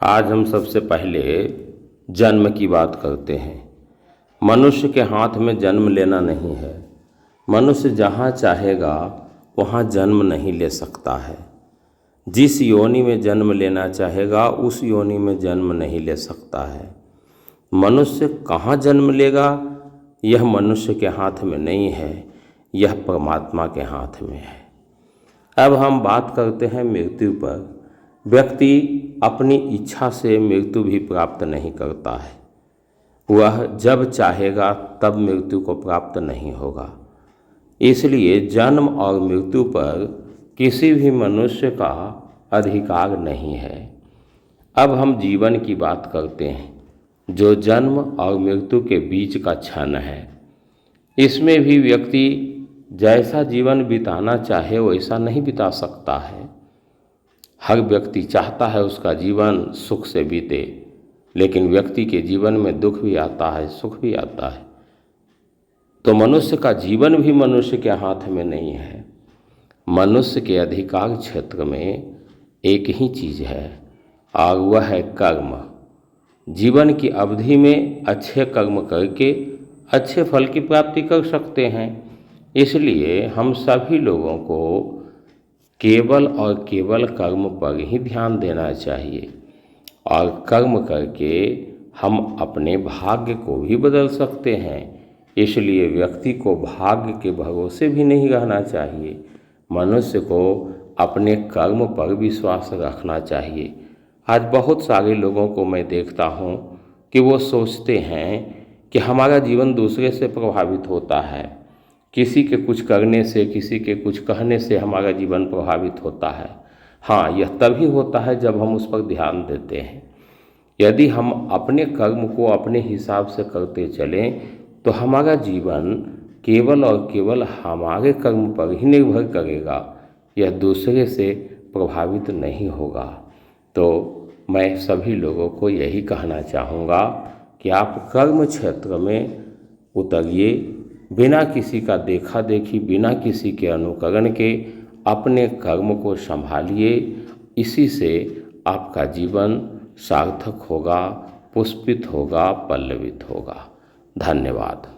आज हम सबसे पहले जन्म की बात करते हैं। मनुष्य के हाथ में जन्म लेना नहीं है। मनुष्य जहाँ चाहेगा वहाँ जन्म नहीं ले सकता है। जिस योनि में जन्म लेना चाहेगा उस योनि में जन्म नहीं ले सकता है। मनुष्य कहाँ जन्म लेगा यह मनुष्य के हाथ में नहीं है, यह परमात्मा के हाथ में है। अब हम बात करते हैं मृत्यु पर। व्यक्ति अपनी इच्छा से मृत्यु भी प्राप्त नहीं करता है। वह जब चाहेगा तब मृत्यु को प्राप्त नहीं होगा। इसलिए जन्म और मृत्यु पर किसी भी मनुष्य का अधिकार नहीं है। अब हम जीवन की बात करते हैं, जो जन्म और मृत्यु के बीच का क्षण है। इसमें भी व्यक्ति जैसा जीवन बिताना चाहे वैसा नहीं बिता सकता है। हर व्यक्ति चाहता है उसका जीवन सुख से बीते, लेकिन व्यक्ति के जीवन में दुख भी आता है, सुख भी आता है। तो मनुष्य का जीवन भी मनुष्य के हाथ में नहीं है। मनुष्य के अधिकार क्षेत्र में एक ही चीज़ है और वह है कर्म। जीवन की अवधि में अच्छे कर्म करके अच्छे फल की प्राप्ति कर सकते हैं। इसलिए हम सभी लोगों को केवल और केवल कर्म पर ही ध्यान देना चाहिए और कर्म करके हम अपने भाग्य को भी बदल सकते हैं। इसलिए व्यक्ति को भाग्य के भरोसे भी नहीं रहना चाहिए। मनुष्य को अपने कर्म पर विश्वास रखना चाहिए। आज बहुत सारे लोगों को मैं देखता हूँ कि वो सोचते हैं कि हमारा जीवन दूसरे से प्रभावित होता है। किसी के कुछ करने से, किसी के कुछ कहने से हमारा जीवन प्रभावित होता है। हाँ, यह तभी होता है जब हम उस पर ध्यान देते हैं। यदि हम अपने कर्म को अपने हिसाब से करते चलें तो हमारा जीवन केवल और केवल हमारे कर्म पर ही निर्भर करेगा, यह दूसरे से प्रभावित नहीं होगा। तो मैं सभी लोगों को यही कहना चाहूँगा कि आप कर्म क्षेत्र में उतरिए, बिना किसी का देखा देखी, बिना किसी के अनुकरण के अपने कर्म को संभालिए। इसी से आपका जीवन सार्थक होगा, पुष्पित होगा, पल्लवित होगा। धन्यवाद।